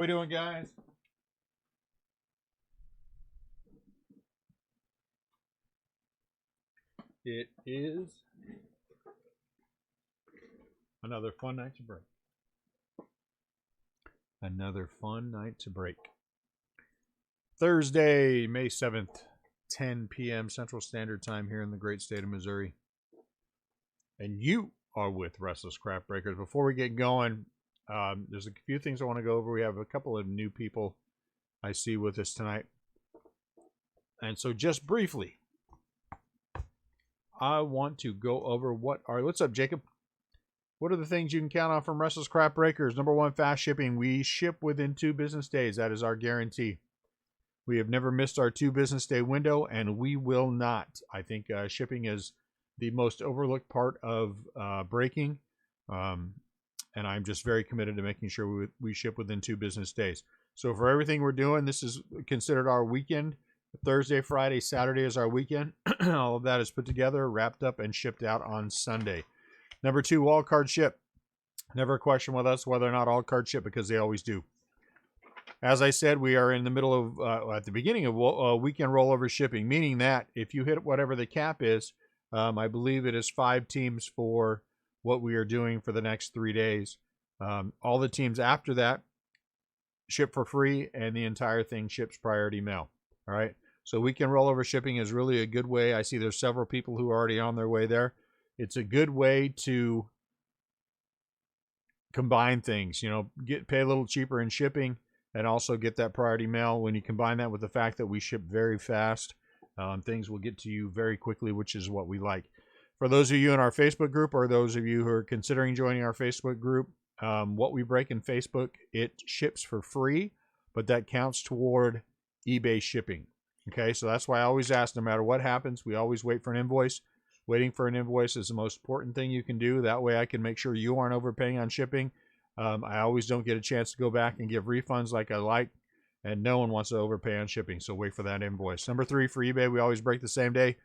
we doing, guys? It is another fun night to break. Another fun night to break. Thursday, May 7th, 10 p.m. Central Standard Time here in the great state of Missouri. And you are with Restlesscraft Breakers. Before we get going, there's a few things I want to go over. We have a couple of new people I see with us tonight. And so just briefly, I want to go over what's up, Jacob? What are the things you can count on from Restlesscraft Breakers? Number one, fast shipping. We ship within 2 business days. That is our guarantee. We have never missed our 2 business day window, and we will not. I think shipping is the most overlooked part of breaking, and I'm just very committed to making sure we ship within 2 business days. So for everything we're doing, this is considered our weekend. Thursday, Friday, Saturday is our weekend. All of that is put together, wrapped up, and shipped out on Sunday. Number 2, all card ship. Never a question with us whether or not all card ship, because they always do. As I said, we are in the middle of, at the beginning of weekend rollover shipping, meaning that if you hit whatever the cap is, I believe it is 5 teams for what we are doing for the next 3 days. All the teams after that ship for free, and the entire thing ships priority mail. All right. So weekend rollover shipping is really a good way. I see there's several people who are already on their way there. It's a good way to combine things, pay a little cheaper in shipping and also get that priority mail. When you combine that with the fact that we ship very fast, things will get to you very quickly, which is what we like. For those of you in our Facebook group, or those of you who are considering joining our Facebook group, what we break in Facebook, it ships for free, but that counts toward eBay shipping. Okay, so that's why I always ask, no matter what happens, we always wait for an invoice. Waiting for an invoice is the most important thing you can do. That way I can make sure you aren't overpaying on shipping. I always don't get a chance to go back and give refunds like I like, and no one wants to overpay on shipping, so wait for that invoice. Number 3, for eBay, we always break the same day.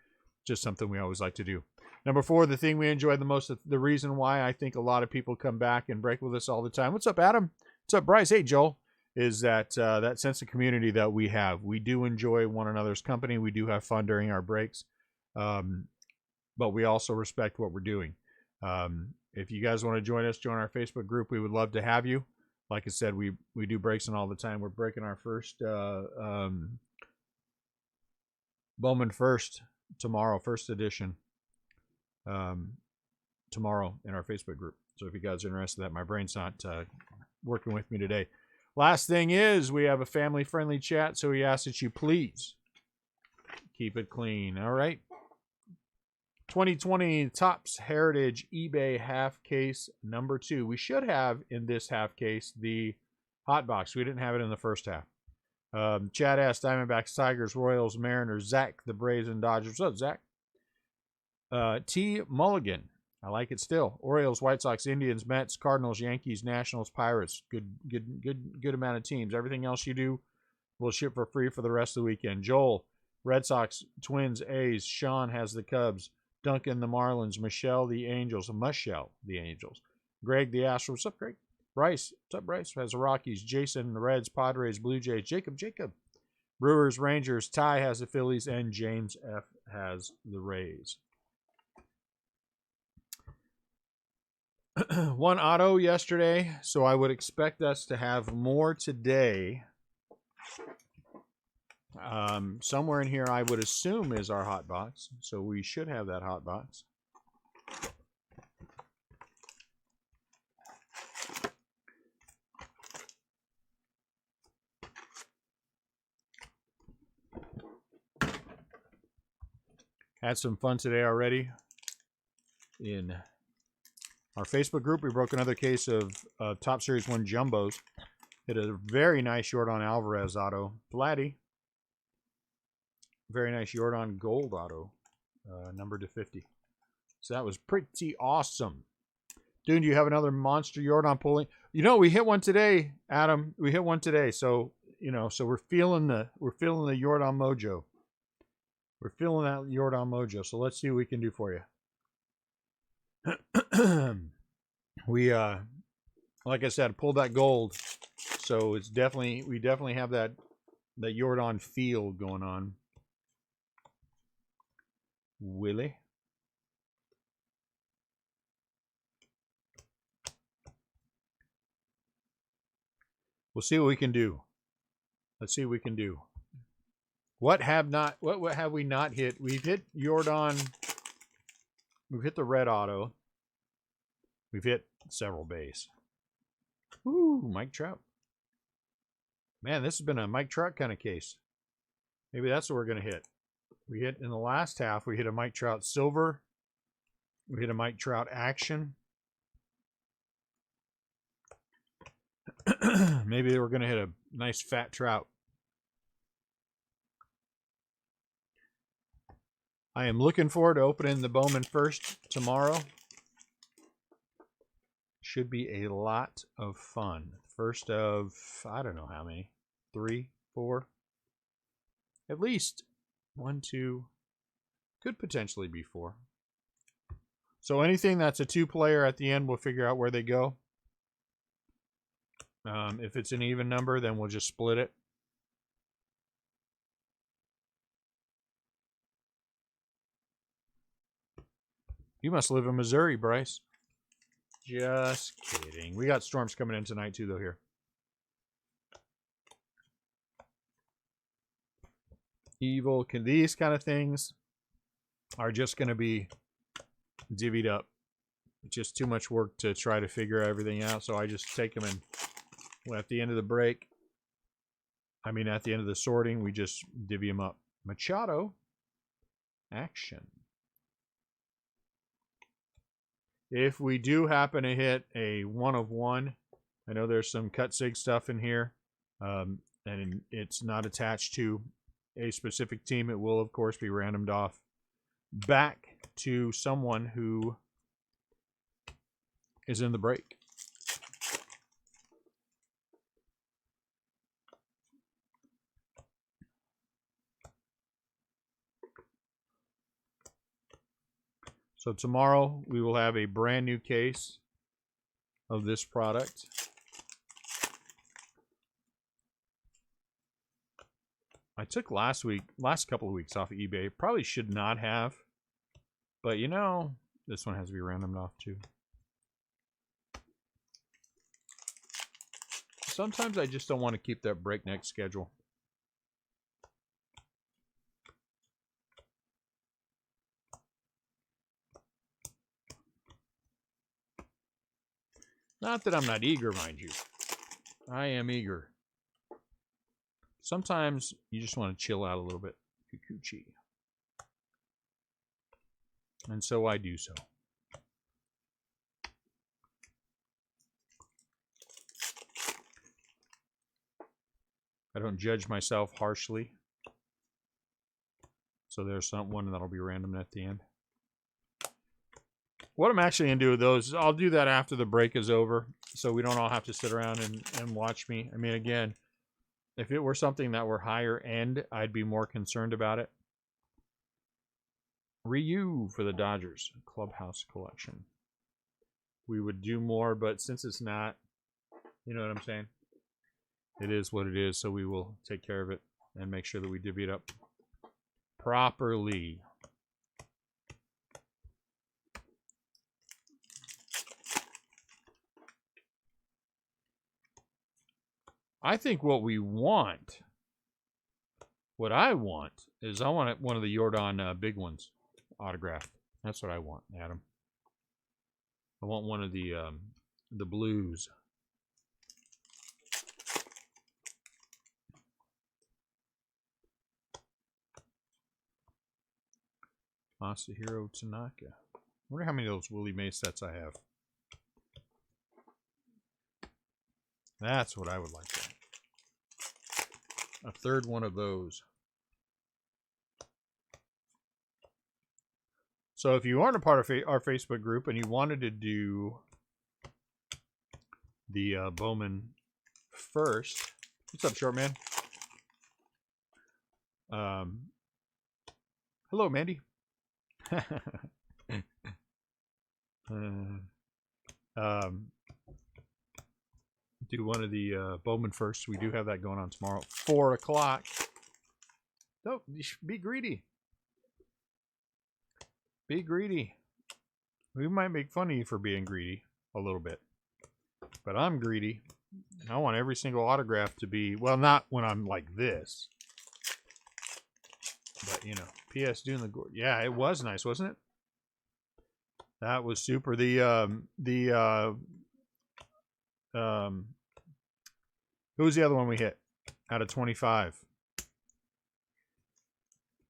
Just something we always like to do. Number 4, the thing we enjoy the most, the reason why I think a lot of people come back and break with us all the time. What's up, Adam? What's up, Bryce? Hey, Joel. Is that that sense of community that we have. We do enjoy one another's company. We do have fun during our breaks. But we also respect what we're doing. If you guys want to join us, join our Facebook group. We would love to have you. Like I said, we do breaks in all the time. We're breaking our first Bowman First tomorrow, first edition tomorrow in our Facebook group. So if you guys are interested in that, my brain's not working with me today. Last thing is, we have a family-friendly chat, so we ask that you please keep it clean. All right. 2020 Topps Heritage eBay half case number 2. We should have in this half case the hot box. We didn't have it in the first half. Chad asked Diamondbacks, Tigers, Royals, Mariners, Zach, the Braves, and Dodgers. What's up, Zach? T. Mulligan. I like it still. Orioles, White Sox, Indians, Mets, Cardinals, Yankees, Nationals, Pirates. Good amount of teams. Everything else you do will ship for free for the rest of the weekend. Joel, Red Sox, Twins, A's. Sean has the Cubs. Duncan, the Marlins. Michelle, the Angels. Greg, the Astros. What's up, Greg? Bryce. What's up, Bryce? Has the Rockies. Jason, the Reds, Padres, Blue Jays. Jacob. Brewers, Rangers. Ty has the Phillies. And James F. has the Rays. 1 auto yesterday, so I would expect us to have more today. Somewhere in here I would assume is our hot box, so we should have that hot box. Had some fun today already in our Facebook group. We broke another case of Top Series 1 Jumbos. Hit a very nice Yordan Alvarez auto. Vladdy. Very nice Yordan Gold auto. Numbered to 50. So that was pretty awesome. Dude, do you have another monster Yordan pulling? We hit one today, Adam. We hit one today. So, so we're feeling the Yordan mojo. We're feeling that Yordan mojo. So let's see what we can do for you. like I said, pulled that gold. So it's definitely, we definitely have that Jordan feel going on. Willie. We'll see what we can do. Let's see what we can do. What have we not hit? We've hit Jordan. We've hit the red auto. We've hit several bays. Ooh, Mike Trout. Man, this has been a Mike Trout kind of case. Maybe that's what we're going to hit. We hit in the last half, we hit a Mike Trout silver. We hit a Mike Trout action. Maybe we're going to hit a nice fat trout. I am looking forward to opening the Bowman first tomorrow. Should be a lot of fun. First of, I don't know how many. 3, 4. At least 1, 2. Could potentially be 4. So anything that's a 2-player at the end, we'll figure out where they go. If it's an even number, then we'll just split it. You must live in Missouri, Bryce. Just kidding. We got storms coming in tonight, too, though, here. Evil. These kind of things are just going to be divvied up. Just too much work to try to figure everything out, so I just take them and at the end of the break, at the end of the sorting, we just divvy them up. Machado. Action. If we do happen to hit a 1 of 1, I know there's some cut sig stuff in here, and it's not attached to a specific team. It will, of course, be randomed off back to someone who is in the break. So tomorrow we will have a brand new case of this product. I took last couple of weeks off of eBay. Probably should not have. But you know, this one has to be randomed off too. Sometimes I just don't want to keep that breakneck schedule. Not that I'm not eager, mind you. I am eager. Sometimes you just want to chill out a little bit. Kikuchi. And so I do so. I don't judge myself harshly. So there's one that'll be random at the end. What I'm actually going to do with those is I'll do that after the break is over, so we don't all have to sit around and watch me. I mean, again, if it were something that were higher end, I'd be more concerned about it. Ryu for the Dodgers Clubhouse Collection. We would do more, but since it's not, you know what I'm saying? It is what it is, so we will take care of it and make sure that we divvy it up properly. I think what I want is I want one of the Jordan big ones autographed. That's what I want, Adam. I want one of the blues. Masahiro Tanaka. I wonder how many of those Willie Mays sets I have. That's what I would like to have. A third one of those. So if you aren't a part of our Facebook group and you wanted to do the Bowman first, what's up, short man? Hello, Mandy. do one of the Bowman first. We do have that going on tomorrow at 4 o'clock. No, be greedy. Be greedy. We might make fun of you for being greedy a little bit. But I'm greedy. And I want every single autograph to be, well, not when I'm like this. But, you know, P.S. Dune the Gore. Yeah, it was nice, wasn't it? That was super. Who was the other one we hit out of 25?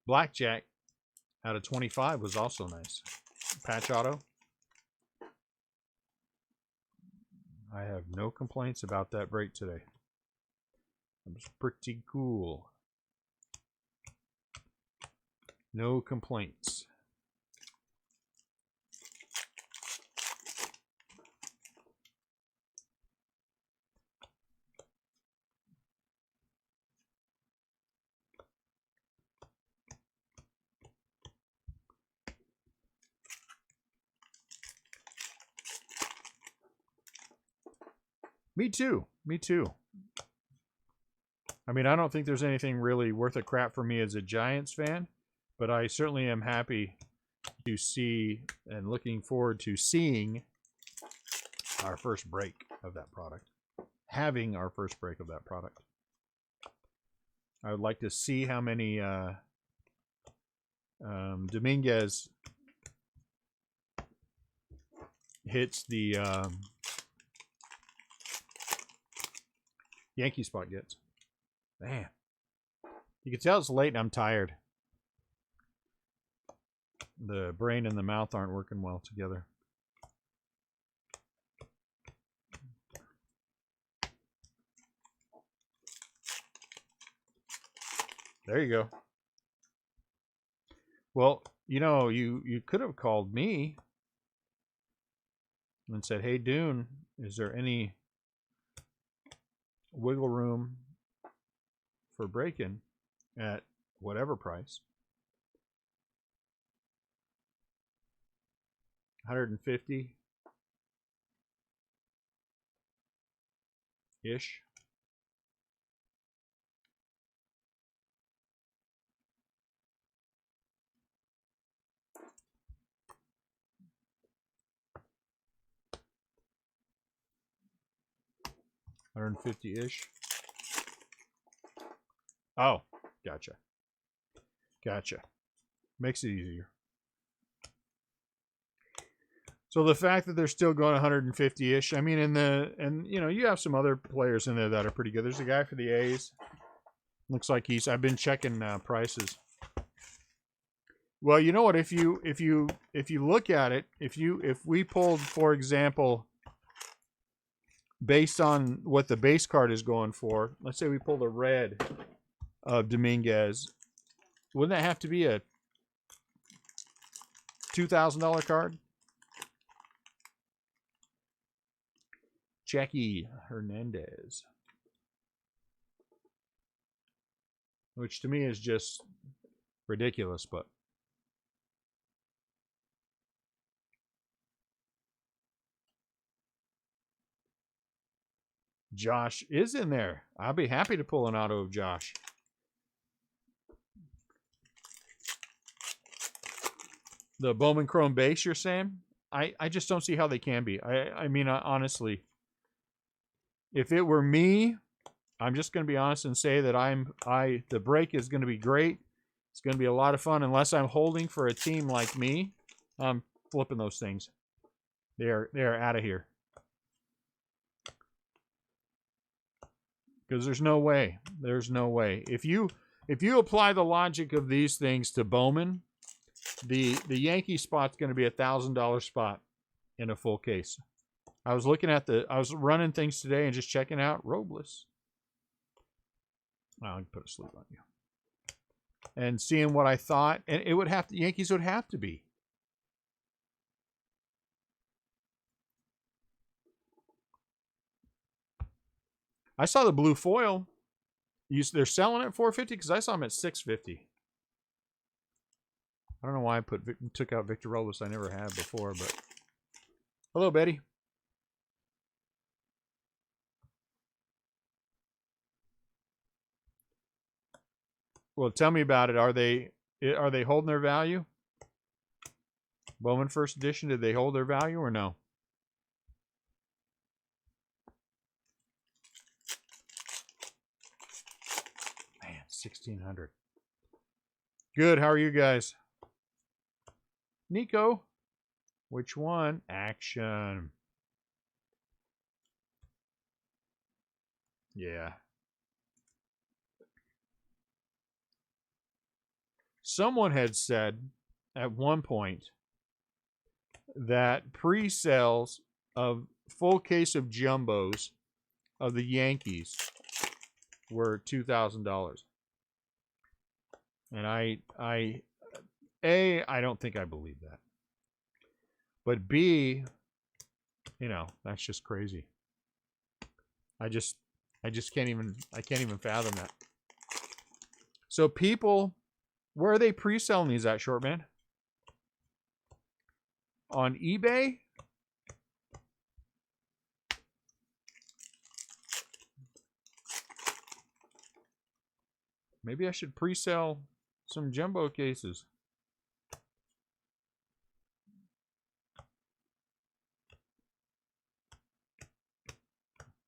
Blackjack out of 25 was also nice. Patch auto. I have no complaints about that break today. It was pretty cool. No complaints. Me too. Me too. I mean, I don't think there's anything really worth a crap for me as a Giants fan, but I certainly am happy to see and looking forward to seeing our first break of that product. Having our first break of that product. I would like to see how many Dominguez hits the Yankee spot gets. Man. You can tell it's late and I'm tired. The brain and the mouth aren't working well together. There you go. Well, you know, you could have called me and said, hey, Dune, is there any wiggle room for break-in at whatever price? 150 ish. $150-ish. Oh, gotcha. Gotcha. Makes it easier. So the fact that they're still going 150-ish, I mean, and you know, you have some other players in there that are pretty good. There's a guy for the A's. Looks like I've been checking prices. Well, you know what? If you look at it, if we pulled, for example, based on what the base card is going for, let's say we pulled a red of Dominguez, wouldn't that have to be a $2,000 card? Jackie Hernandez, which to me is just ridiculous, but Josh is in there. I'll be happy to pull an auto of Josh. The Bowman Chrome base, you're saying? I just don't see how they can be. I mean, honestly, if it were me, I'm just going to be honest and say that the break is going to be great. It's going to be a lot of fun. Unless I'm holding for a team like me, I'm flipping those things. They're out of here. Because there's no way. There's no way. If you apply the logic of these things to Bowman, the Yankee spot's going to be $1,000 spot in a full case. I was running things today and just checking out Robles. I'll put a sleep on you. And seeing what I thought, and it would have to, Yankees would have to be. I saw the blue foil. They're selling it at $450 because I saw them at $650. I don't know why I took out Victor Robles. I never had before, but hello, Betty. Well, tell me about it. Are they holding their value? Bowman First Edition, did they hold their value or no? Man, 1,600. Good. How are you guys? Nico, which one? Action. Yeah. Someone had said at one point that pre-sales of full case of jumbos of the Yankees were $2,000. And I don't think I believe that. But B, that's just crazy. I can't even fathom that. So people, where are they pre-selling these at, Shortman? On eBay? Maybe I should pre-sell some jumbo cases.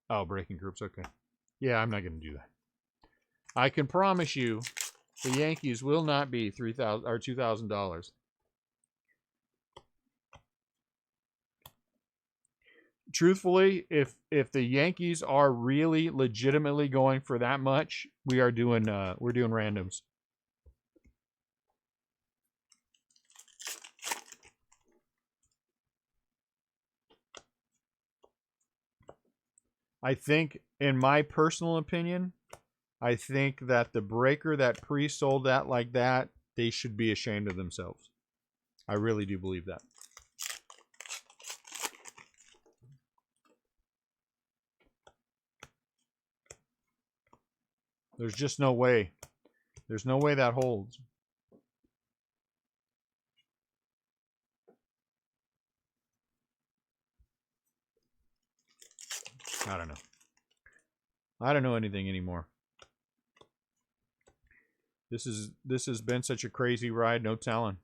Oh, breaking groups. Okay. Yeah, I'm not going to do that. I can promise you the Yankees will not be $3,000 or $2,000. Truthfully, if the Yankees are really legitimately going for that much, we're doing randoms. I think, in my personal opinion, I think that the breaker that pre-sold that like that, they should be ashamed of themselves. I really do believe that. There's just no way. There's no way that holds. I don't know. I don't know anything anymore. This has been such a crazy ride, no telling.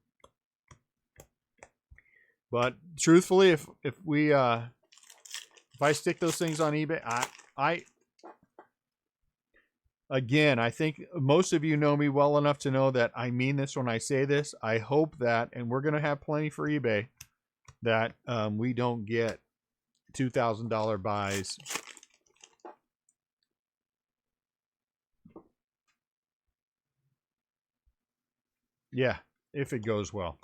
But truthfully, if I stick those things on eBay, again, I think most of you know me well enough to know that I mean this when I say this. I hope that, and we're going to have plenty for eBay, that we don't get $2,000 buys. Yeah, if it goes well.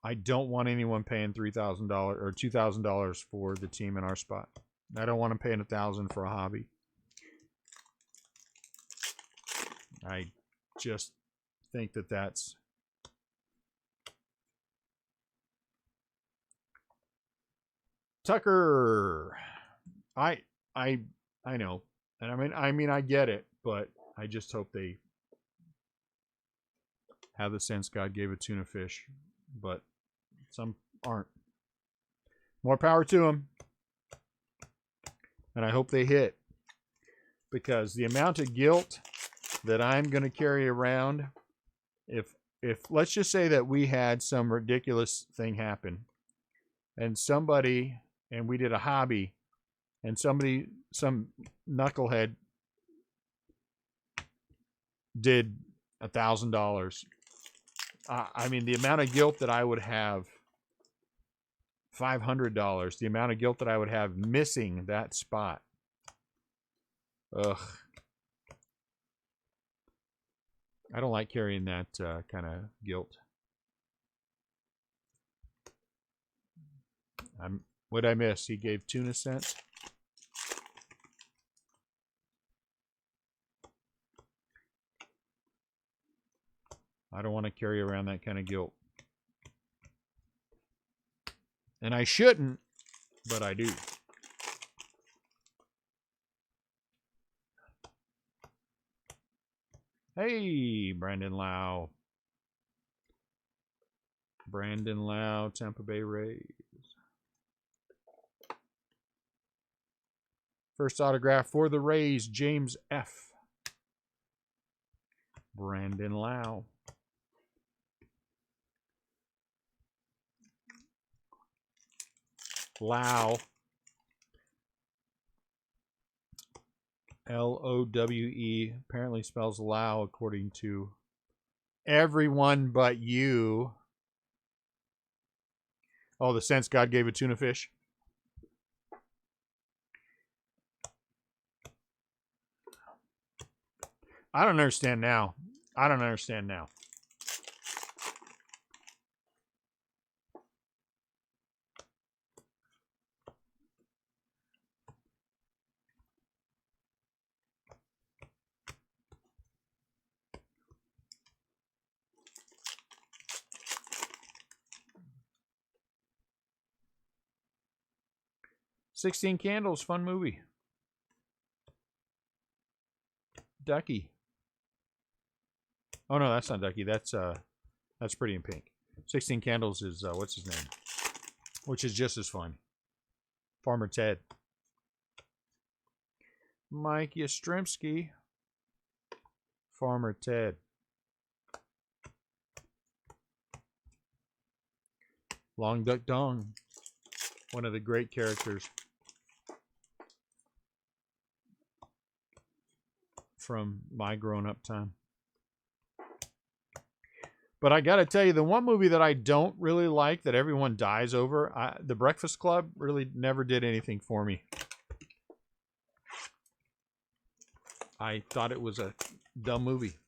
I don't want anyone paying $3,000 or $2,000 for the team in our spot. I don't want them paying $1,000 for a hobby. I just think that that's Tucker. I know, and I mean I get it, but I just hope they have the sense God gave a tuna fish, but some aren't. More power to them, and I hope they hit, because the amount of guilt that I'm going to carry around, if let's just say that we had some ridiculous thing happen, and we did a hobby, and some knucklehead did $1,000. I mean, the amount of guilt that I would have, $500, the amount of guilt that I would have missing that spot. Ugh. I don't like carrying that kind of guilt. What'd I miss? He gave tuna cents. I don't want to carry around that kind of guilt. And I shouldn't, but I do. Hey, Brandon Lau. Tampa Bay Rays. First autograph for the Rays, James F. Brandon Lau. Lau. Lowe apparently spells Lau according to everyone but you. Oh, the sense God gave a tuna fish. I don't understand now. I don't understand now. "16 Candles," fun movie. Ducky. Oh no, that's not Ducky. That's Pretty in Pink. 16 Candles is what's his name? Which is just as fun. Farmer Ted. Mike Yastrzemski. Farmer Ted. Long Duck Dong. One of the great characters from my grown-up time. But I got to tell you, the one movie that I don't really like that everyone dies over, The Breakfast Club, really never did anything for me. I thought it was a dumb movie.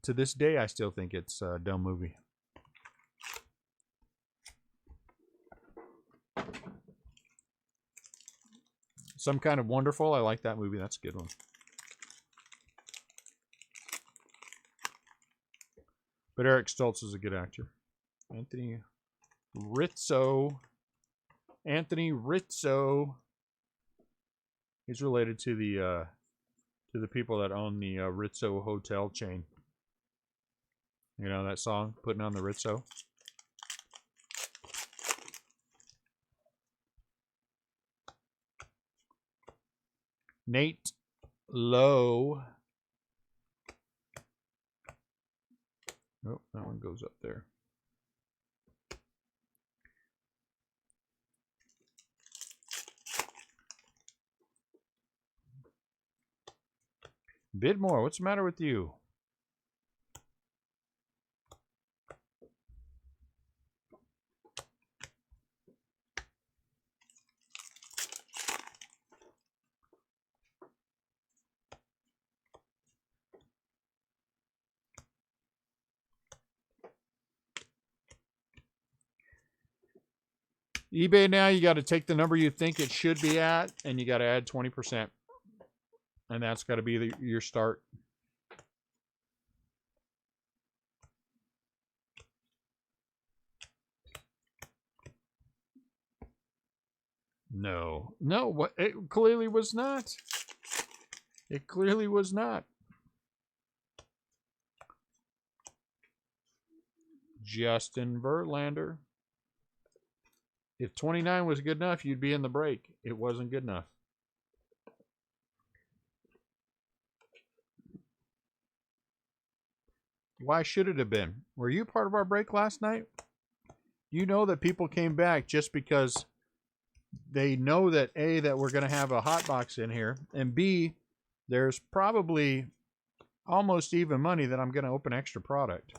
To this day, I still think it's a dumb movie. Some Kind of Wonderful. I like that movie. That's a good one. But Eric Stoltz is a good actor. Anthony Rizzo. Anthony Rizzo. He's related to the people that own the Rizzo hotel chain. You know that song, Putting on the Rizzo? Nate Lowe. Oh, that one goes up there. Bidmore, what's the matter with you? eBay now, you got to take the number you think it should be at, and you got to add 20%. And that's got to be your start. No. No, it clearly was not. It clearly was not. Justin Verlander. If 29 was good enough, you'd be in the break. It wasn't good enough. Why should it have been? Were you part of our break last night? You know that people came back just because they know that A, that we're going to have a hot box in here, and B, there's probably almost even money that I'm going to open extra product.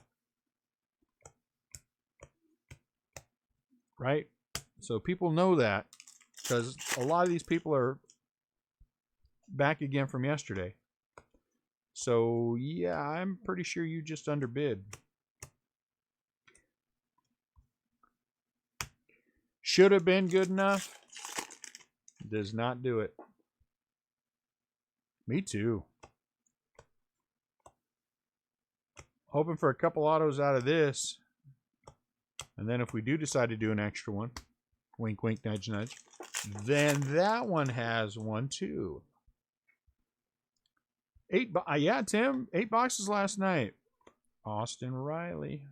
Right? So people know that because a lot of these people are back again from yesterday. So, yeah, I'm pretty sure you just underbid. Should have been good enough. Does not do it. Me too. Hoping for a couple autos out of this. And then if we do decide to do an extra one, wink, wink, nudge, nudge, then that one has one too. Yeah, Tim, 8 boxes last night. Austin Riley.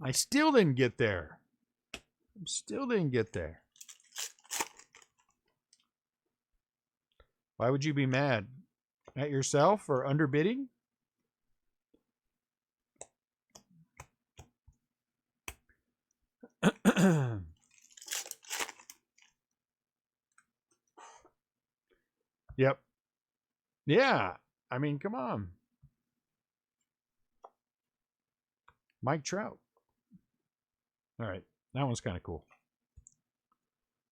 I still didn't get there. Still didn't get there. Why would you be mad? At yourself for underbidding? Yep. Yeah. I mean, come on. Mike Trout. All right. That one's kind of cool.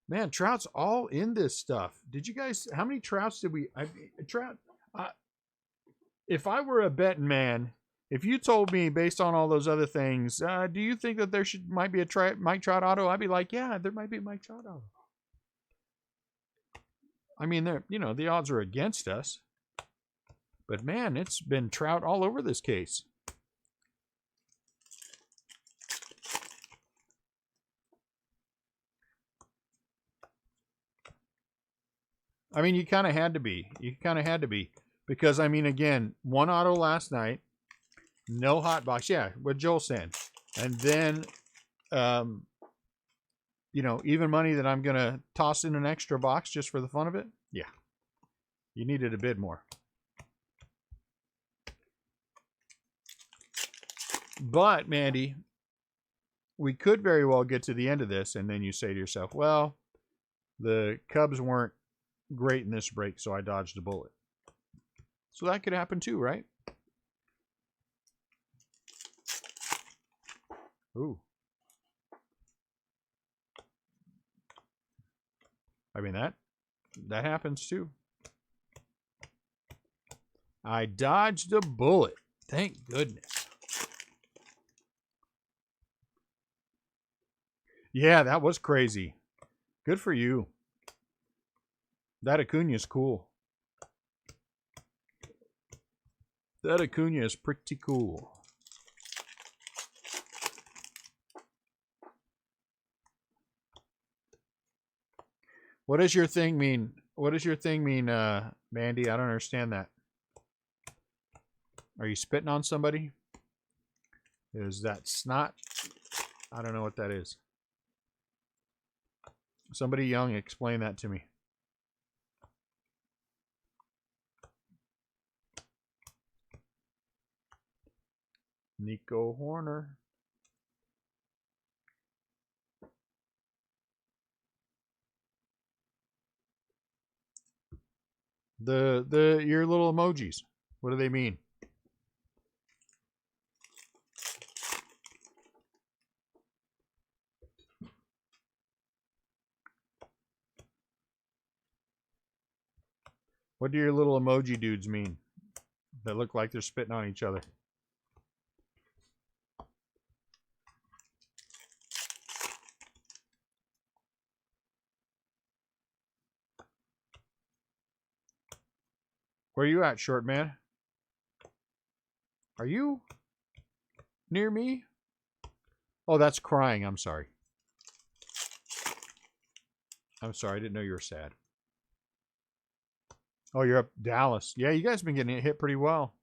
Man, Trout's all in this stuff. Did you guys, how many Trouts did we, Trout, if I were a betting man, if you told me based on all those other things, do you think that there might be a Mike Trout auto? I'd be like, yeah, there might be a Mike Trout auto. I mean, the odds are against us. But man, it's been Trout all over this case. I mean, you kind of had to be. You kind of had to be. Because, I mean, again, one auto last night. No hot box. Yeah, what Joel said. And then, even money that I'm going to toss in an extra box just for the fun of it. Yeah. You needed a bid more. But, Mandy, we could very well get to the end of this, and then you say to yourself, well, the Cubs weren't great in this break, so I dodged a bullet. So that could happen too, right? Ooh. I mean, that happens too. I dodged a bullet. Thank goodness. Yeah, that was crazy. Good for you. That Acuna's cool. That Acuna is pretty cool. What does your thing mean? What does your thing mean, Mandy? I don't understand that. Are you spitting on somebody? Is that snot? I don't know what that is. Somebody young, explain that to me. Nico Horner. Your little emojis. What do they mean? What do your little emoji dudes mean? That look like they're spitting on each other. Where are you at, short man? Are you near me? Oh, that's crying. I'm sorry. I'm sorry. I didn't know you were sad. Oh, you're up Dallas. Yeah, you guys have been getting hit pretty well.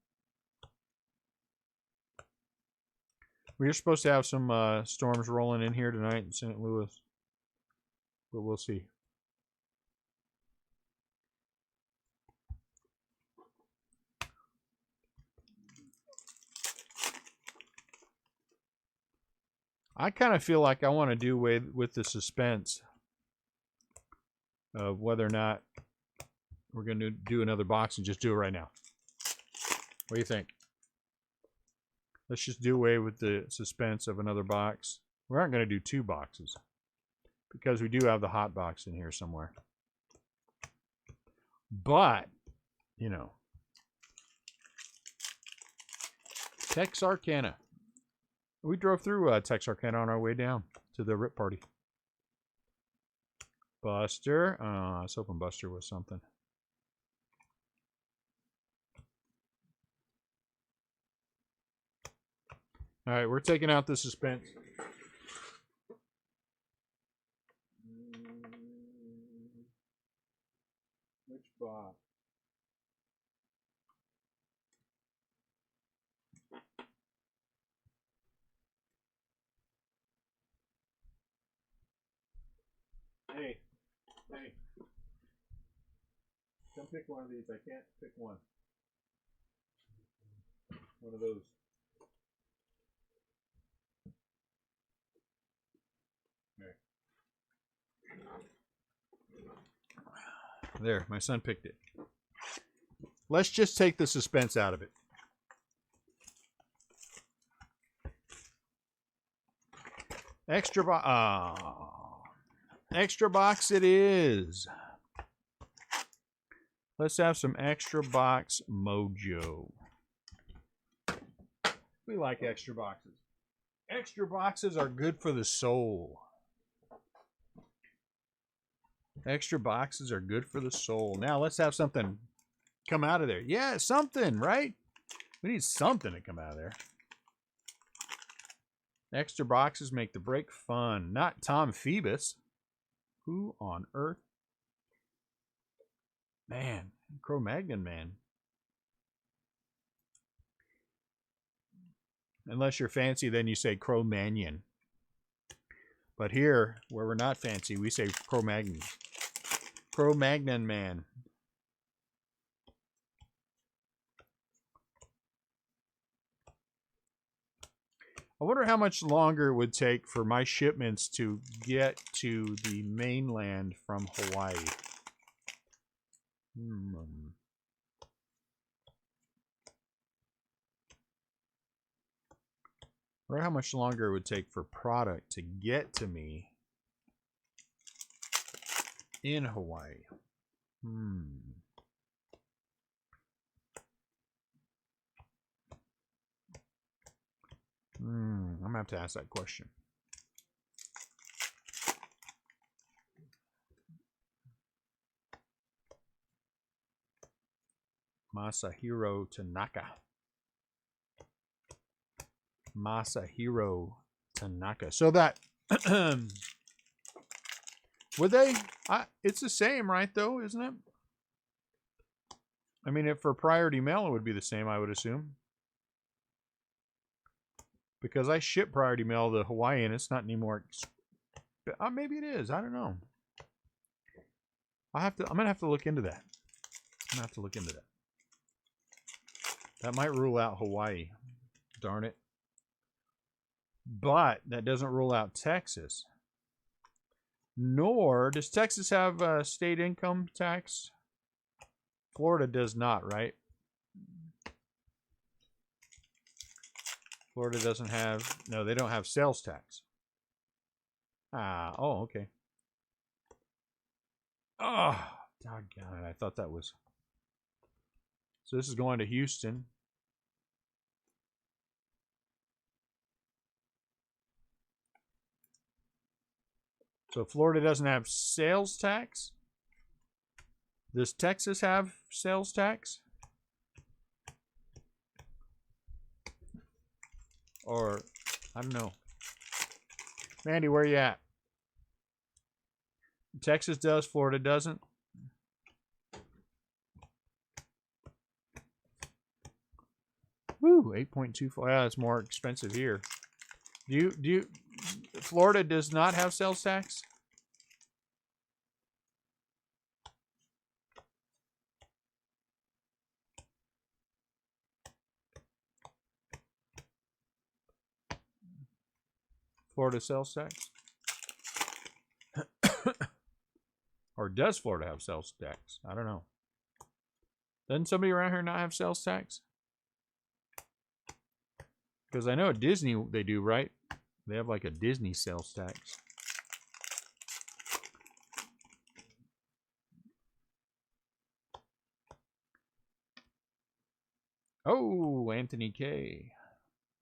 We are supposed to have some storms rolling in here tonight in St. Louis. But we'll see. I kind of feel like I want to do away with the suspense of whether or not we're going to do another box and just do it right now. What do you think? Let's just do away with the suspense of another box. We aren't going to do two boxes because we do have the hot box in here somewhere. But, Texarkana. We drove through Texarkana on our way down to the Rip Party. Buster. I was hoping Buster was something. All right, we're taking out the suspense. Which box? Come pick one of these. I can't pick one. One of those. There, my son picked it. Let's just take the suspense out of it. Extra box it is. Let's have some extra box mojo. We like extra boxes. Extra boxes are good for the soul. Extra boxes are good for the soul. Now let's have something come out of there. Yeah, something, right? We need something to come out of there. Extra boxes make the break fun. Not Tom Phoebus. Who on earth? Man, Cro-Magnon man. Unless you're fancy, then you say Cro-Magnon. But here, where we're not fancy, we say Cro-Magnon. Cro-Magnon man. I wonder how much longer it would take for my shipments to get to the mainland from Hawaii. I wonder how much longer it would take for product to get to me in Hawaii. I'm going to have to ask that question. Masahiro Tanaka. Masahiro Tanaka. So that would they? It's the same, right? Though, isn't it? I mean, if for priority mail, it would be the same, I would assume. Because I ship priority mail to Hawaii, and it's not anymore. Maybe it is. I don't know. I'm gonna have to look into that. That might rule out Hawaii. Darn it. But that doesn't rule out Texas. Nor does Texas have state income tax. Florida does not, right? Florida doesn't have, no, they don't have sales tax. Oh, okay. Oh, doggone it. I thought that was. So this is going to Houston. So Florida doesn't have sales tax. Does Texas have sales tax? Or, I don't know. Mandy, where you at? Texas does, Florida doesn't. Woo, 8.24. Yeah, it's more expensive here. Florida does not have sales tax? Florida sales tax? Or does Florida have sales tax? I don't know. Doesn't somebody around here not have sales tax? Because I know at Disney they do, right? They have like a Disney sales tax. Oh, Anthony K.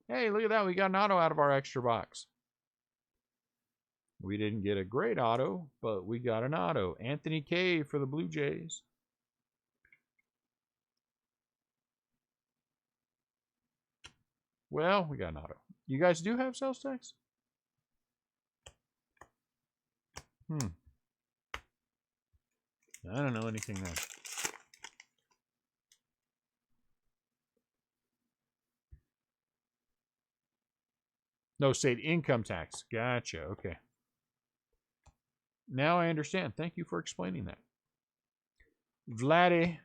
Hey, look at that. We got an auto out of our extra box. We didn't get a great auto, but we got an auto. Anthony K for the Blue Jays. Well, we got an auto. You guys do have sales tax? I don't know anything there. No state income tax. Gotcha. Okay. Now I understand. Thank you for explaining that. Vladdy.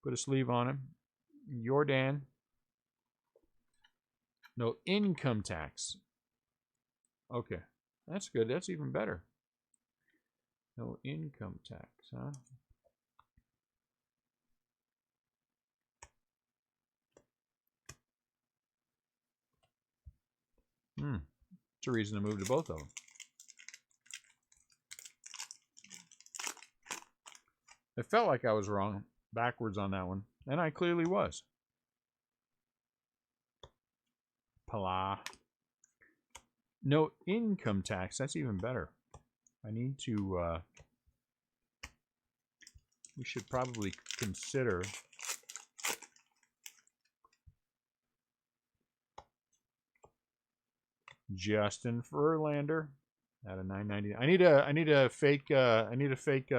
Put a sleeve on him. Jordan. No income tax. Okay. That's good. That's even better. No income tax, huh? It's a reason to move to both of them. It felt like I was wrong backwards on that one, and I clearly was. Pala. No income tax. That's even better. I need to, we should probably consider Justin Verlander at a 990. I need a fake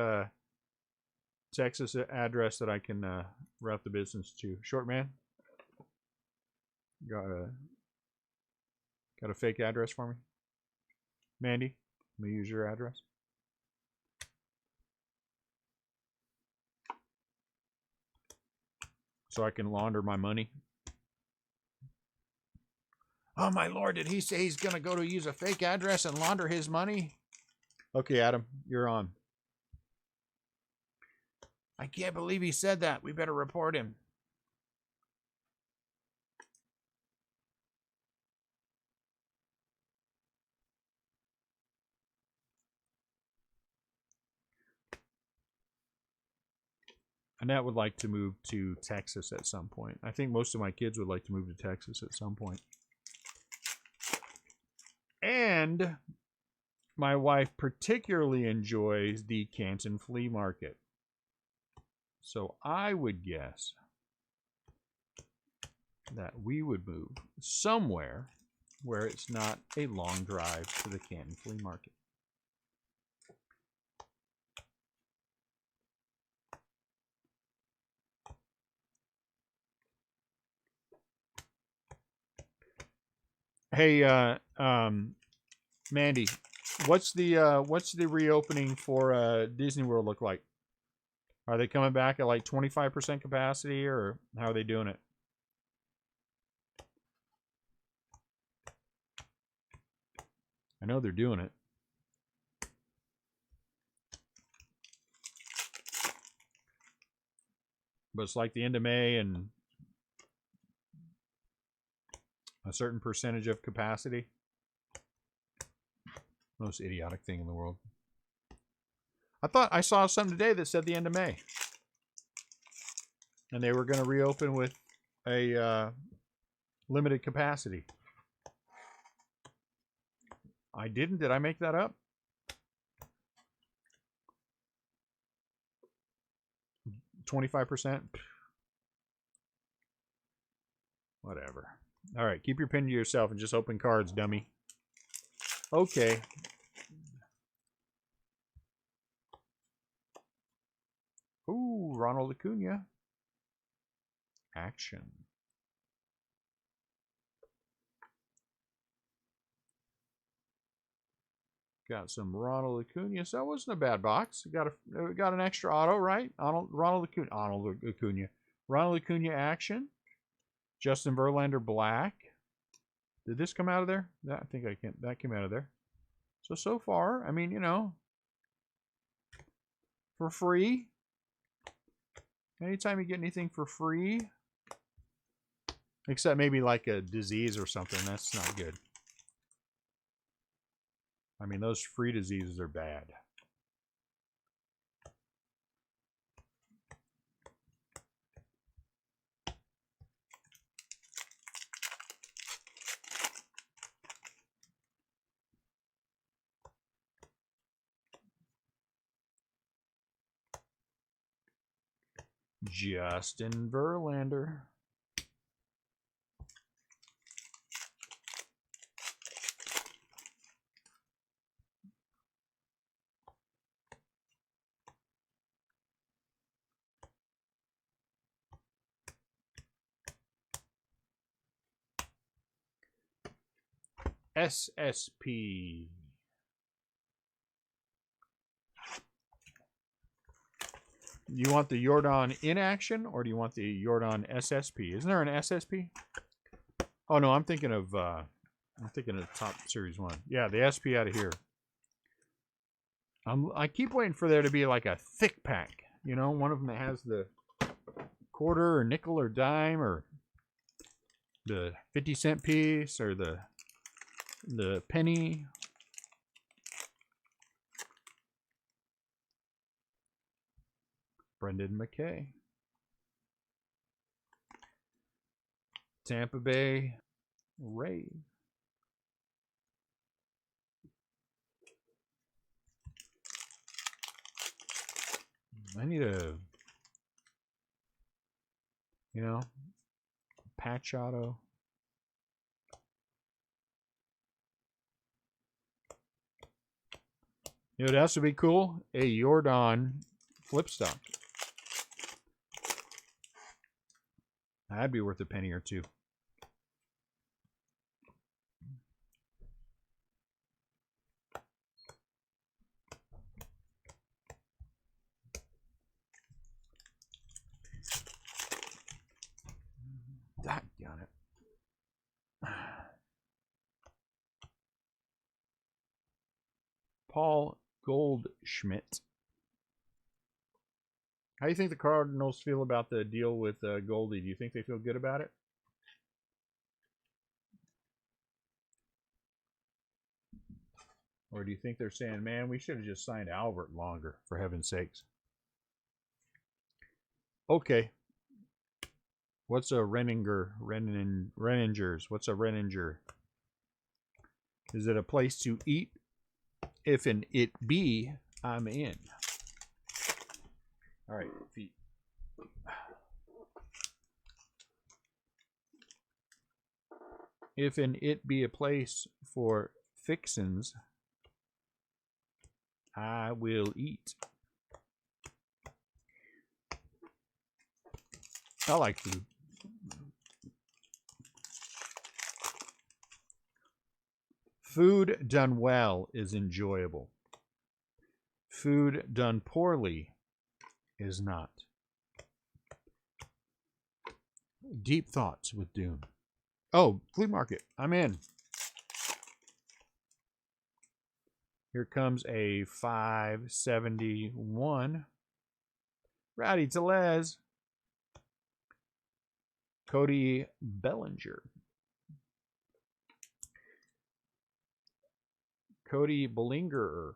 Texas address that I can route the business to. Short man, got a fake address for me? Mandy, let me use your address. So I can launder my money. Oh my lord, did he say he's going to go to use a fake address and launder his money? Okay, Adam, you're on. I can't believe he said that. We better report him. Annette would like to move to Texas at some point. I think most of my kids would like to move to Texas at some point. And my wife particularly enjoys the Canton Flea Market. So I would guess that we would move somewhere where it's not a long drive to the Canton Flea Market. Hey, Mandy, what's the reopening for Disney World look like? Are they coming back at like 25% capacity, or how are they doing it? I know they're doing it. But it's like the end of May and a certain percentage of capacity. Most idiotic thing in the world. I thought I saw something today that said the end of May. And they were going to reopen with a limited capacity. I didn't. Did I make that up? $25%? Whatever. All right, keep your pin to yourself and just open cards, dummy. Okay. Ooh, Ronald Acuna. Action. Got some Ronald Acuna. So that wasn't a bad box. We got an extra auto, right? Ronald Acuna. Ronald Acuna action. Justin Verlander black. Did this come out of there? I think that came out of there. So far, I mean, you know, for free. Anytime you get anything for free, except maybe like a disease or something, that's not good. I mean, those free diseases are bad. Justin Verlander. SSP. You want the Jordan in action, or do you want the Jordan SSP? Isn't there an SSP? Oh no, I'm thinking of Top Series 1. Yeah, the SP out of here. I keep waiting for there to be like a thick pack. You know, one of them that has the quarter or nickel or dime or the 50-cent piece or the penny. Brendan McKay. Tampa Bay Ray. I need a, patch auto. You know what else would be cool? A Jordan flipstock. That'd be worth a penny or two. That got it. Paul Goldschmidt. How do you think the Cardinals feel about the deal with Goldie? Do you think they feel good about it? Or do you think they're saying, man, we should have just signed Albert longer, for heaven's sakes? Okay. What's a Renninger? Reningers. What's a Renninger? Is it a place to eat? If an it be, I'm in. All right, feet. If an it be a place for fixins, I will eat. I like food. Food done well is enjoyable. Food done poorly is not. Deep thoughts with Dune. Oh, flea market. I'm in. Here comes a 571. Rowdy Telez. Cody Bellinger. Cody Bellinger.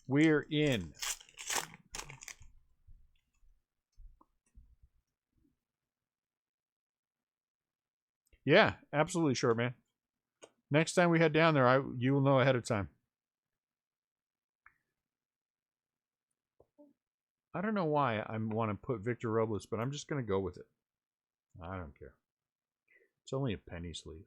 We're in. Yeah, absolutely, short man. Next time we head down there, you will know ahead of time. I don't know why I want to put Victor Robles, but I'm just going to go with it. I don't care. It's only a penny sleeve.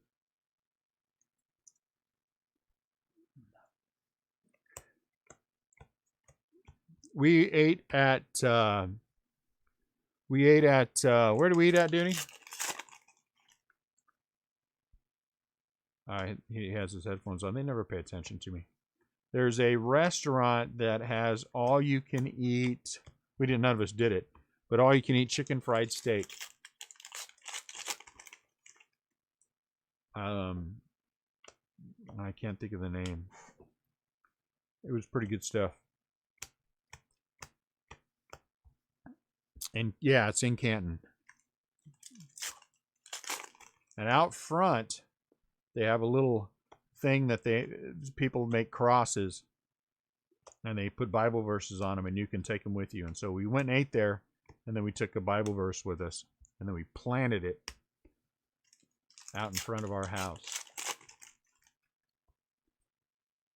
We ate at where do we eat at, Dooney? He has his headphones on. They never pay attention to me. There's a restaurant that has all you can eat. None of us did it, but all you can eat chicken fried steak. I can't think of the name. It was pretty good stuff. And yeah, it's in Canton. And out front, they have a little thing that people make crosses, and they put Bible verses on them, and you can take them with you. And so we went and ate there, and then we took a Bible verse with us, and then we planted it out in front of our house.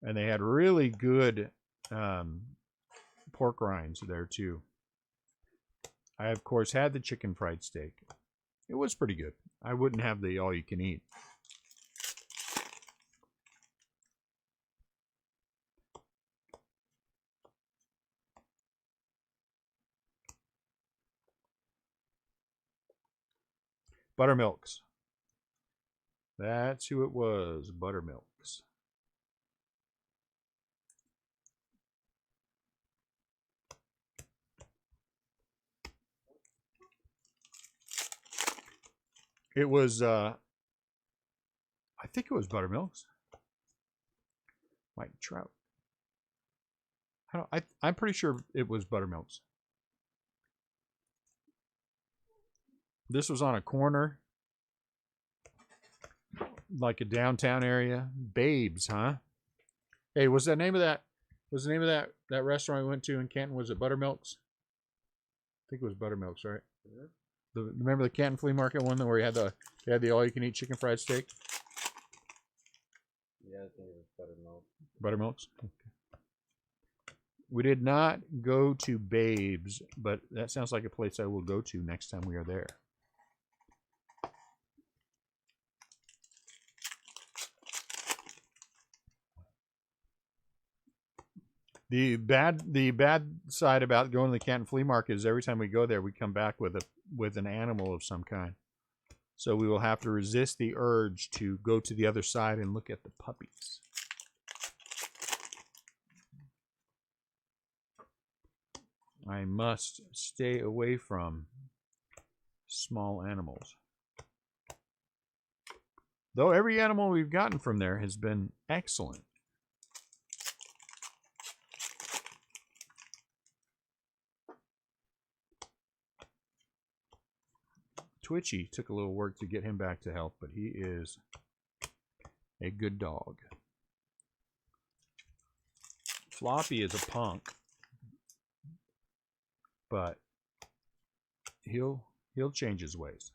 And they had really good pork rinds there too. I, of course, had the chicken fried steak. It was pretty good. I wouldn't have the all you can eat. Buttermilks. That's who it was, Buttermilks. It was, I think it was Buttermilks. Mike Trout. I'm pretty sure it was Buttermilks. This was on a corner, like a downtown area. Babes, huh? Hey, was the name of that restaurant we went to in Canton? Was it Buttermilks? I think it was Buttermilks, right? Yeah. Remember the Canton Flea Market one where you had the all-you-can-eat chicken fried steak? Yeah, I think it was Buttermilks. Buttermilks. Okay. We did not go to Babes, but that sounds like a place I will go to next time we are there. The bad side about going to the Canton Flea Market is every time we go there, we come back with an animal of some kind. So we will have to resist the urge to go to the other side and look at the puppies. I must stay away from small animals. Though every animal we've gotten from there has been excellent. Twitchy took a little work to get him back to health, but he is a good dog. Floppy is a punk, but he'll change his ways,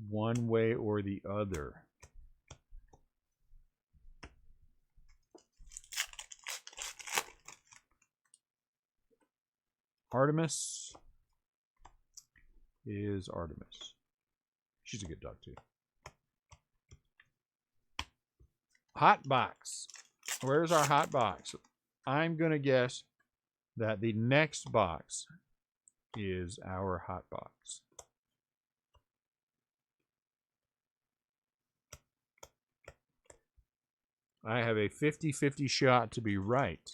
one way or the other. Artemis is Artemis. She's a good dog too. Hot box. Where's our hot box? I'm going to guess that the next box is our hot box. I have a 50-50 shot to be right,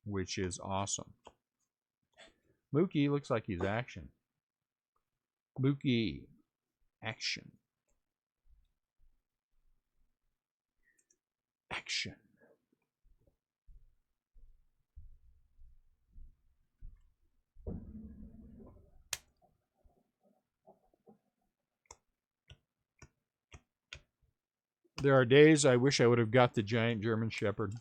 which is awesome. Mookie looks like he's action. Mookie, action. Action. There are days I wish I would have got the giant German Shepherd.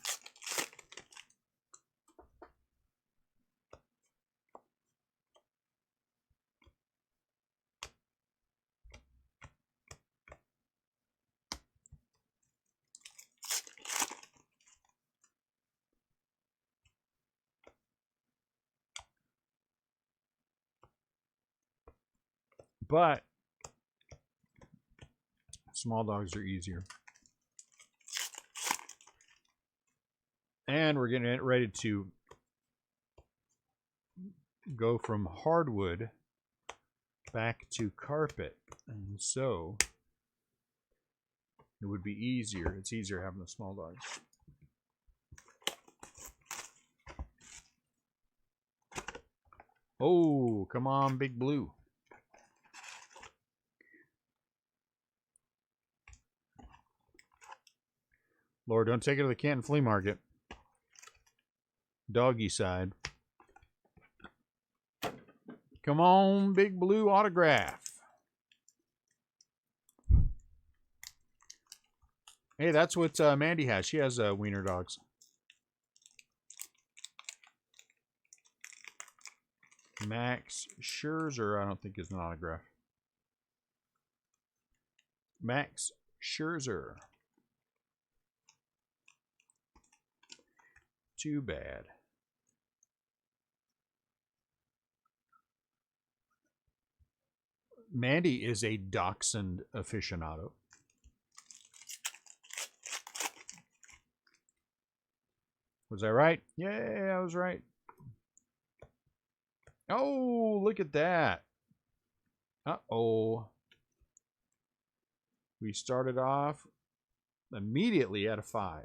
But small dogs are easier. And we're getting ready to go from hardwood back to carpet. And so it would be easier. It's easier having the small dogs. Oh, come on, Big Blue. Lord, don't take it to the Canton Flea Market. Doggy side. Come on, Big Blue autograph. Hey, that's what Mandy has. She has wiener dogs. Max Scherzer, I don't think is an autograph. Max Scherzer. Too bad. Mandy is a dachshund aficionado. Was I right? Yeah, I was right. Oh, look at that. Uh-oh. We started off immediately at a 5.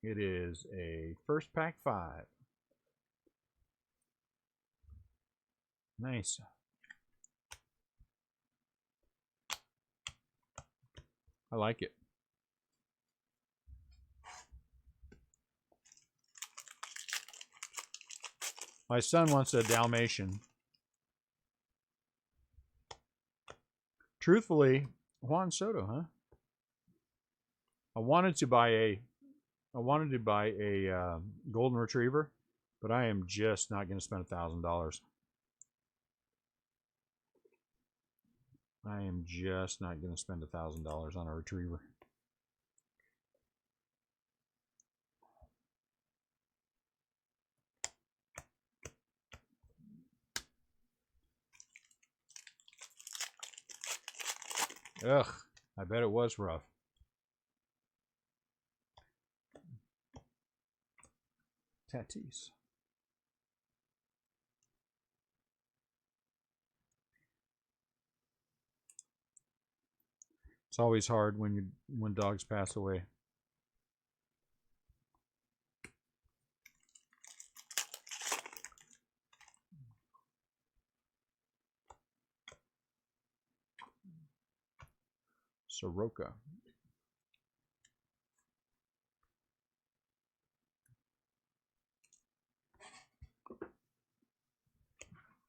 It is a first pack 5. Nice. I like it. My son wants a Dalmatian. Truthfully, Juan Soto, huh? I wanted to buy a golden retriever, but I am just not going to spend $1,000. I am just not going to spend $1,000 on a retriever. Ugh, I bet it was rough. Tatis. It's always hard when dogs pass away. Soroka.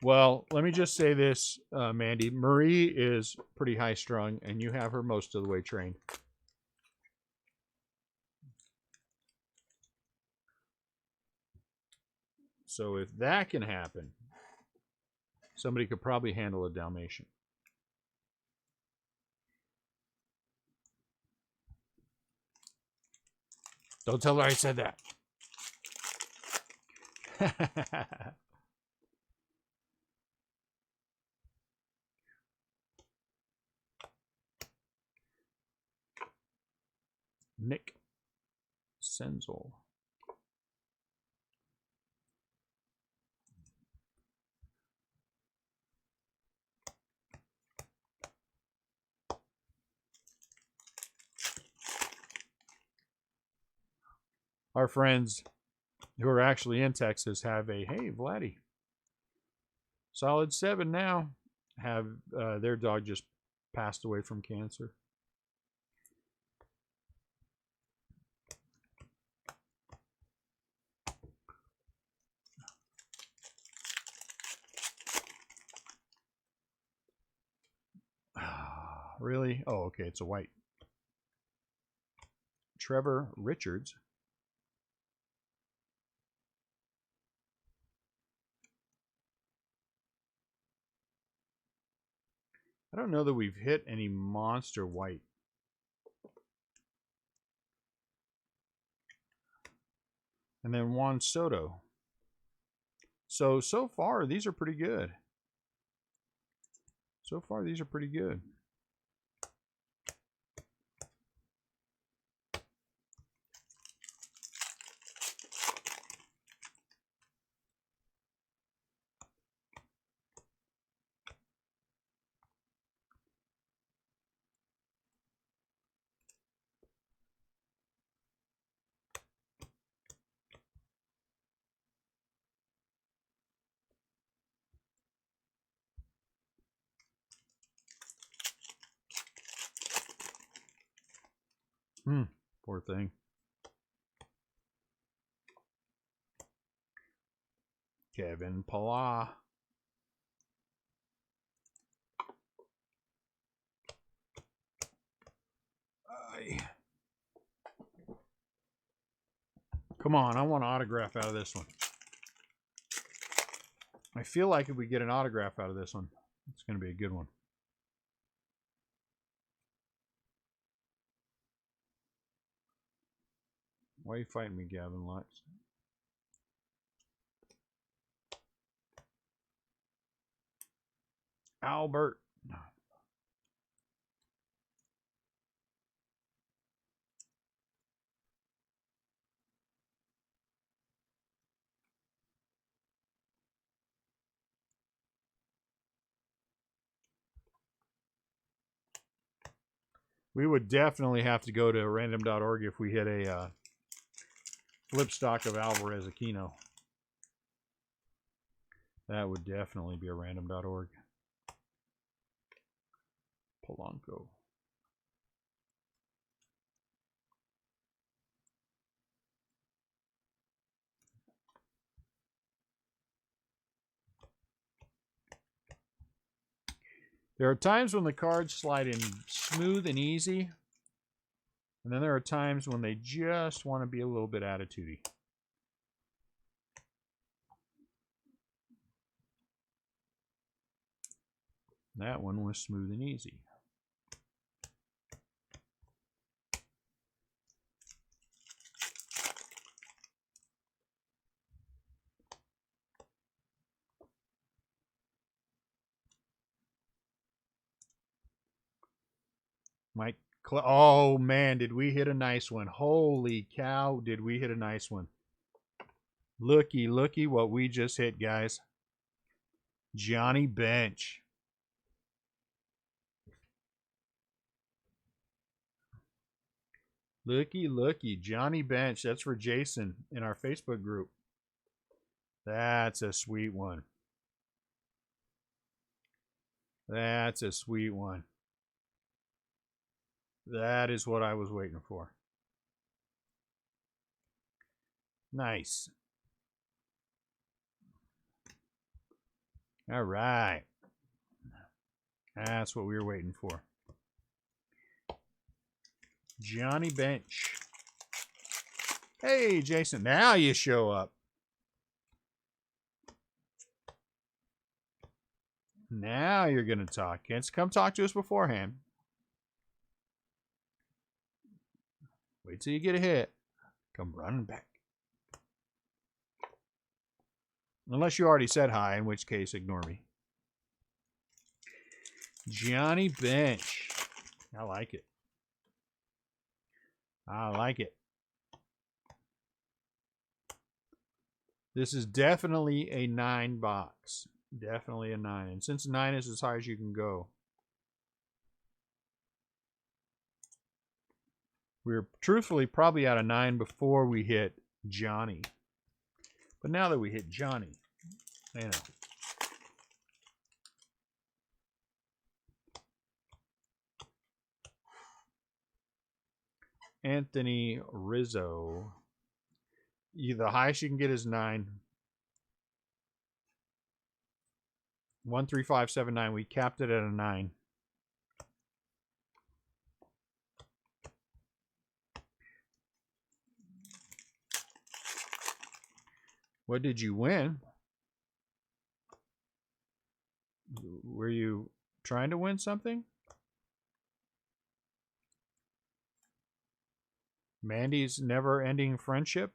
Well, let me just say this, Mandy. Marie is pretty high strung, and you have her most of the way trained. So if that can happen, somebody could probably handle a Dalmatian. Don't tell her I said that. Nick Senzel. Our friends who are actually in Texas have a, hey, Vladdy, solid 7 now, have their dog just passed away from cancer. Really? Oh, okay, it's a white. Trevor Richards. I don't know that we've hit any monster white. And then Juan Soto. So far, these are pretty good. So far, these are pretty good. Poor thing. Kevin Pala. Come on, I want an autograph out of this one. I feel like if we get an autograph out of this one, it's going to be a good one. Why are you fighting me, Gavin Lux? Albert. We would definitely have to go to random.org if we hit a flip stock of Alvarez Aquino. That would definitely be a random.org. Polanco. There are times when the cards slide in smooth and easy, and then there are times when they just want to be a little bit attitudey. That one was smooth and easy. Mike, oh man, did we hit a nice one? Holy cow, did we hit a nice one? Looky, looky what we just hit, guys. Johnny Bench. Looky, looky, Johnny Bench. That's for Jason in our Facebook group. That's a sweet one. That's a sweet one. That is what I was waiting for. Nice. All right. That's what we were waiting for. Johnny Bench. Hey, Jason, now you show up. Now you're going to talk. Can't come talk to us beforehand. Wait till you get a hit. Come running back. Unless you already said hi, in which case, ignore me. Johnny Bench. I like it. I like it. This is definitely a 9 box. Definitely a 9. And since 9 is as high as you can go, we were truthfully probably out of 9 before we hit Johnny. But now that we hit Johnny, you know. Anthony Rizzo. The highest you can get is 9. 13579. We capped it at a 9. What did you win? Were you trying to win something? Mandy's never-ending friendship?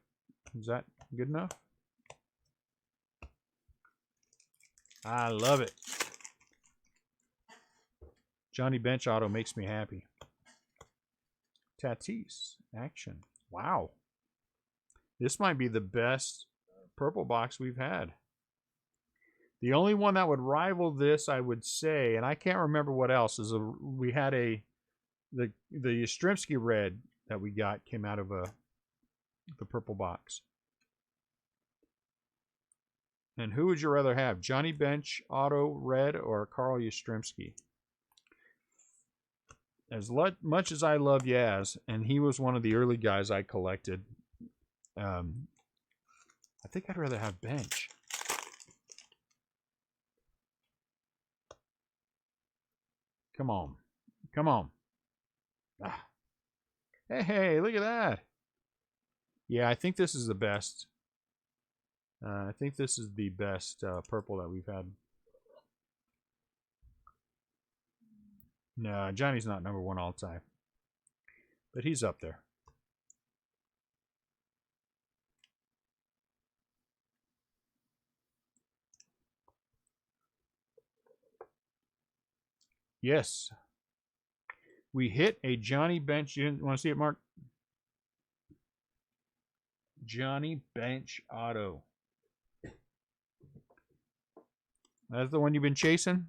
Is that good enough? I love it. Johnny Bench auto makes me happy. Tatis action. Wow. This might be the best purple box we've had. The only one that would rival this, I would say, and I can't remember what else, is we had the Yastrzemski red that we got came out of the purple box. And who would you rather have, Johnny Bench auto red or Carl Yastrzemski? As much as I love Yaz, and he was one of the early guys I collected, I think I'd rather have Bench. Come on. Come on. Ah. Hey, look at that. Yeah, I think this is the best. I think this is the best purple that we've had. No, Johnny's not number 1 all time. But he's up there. Yes. We hit a Johnny Bench. You want to see it, Mark? Johnny Bench auto. That's the one you've been chasing?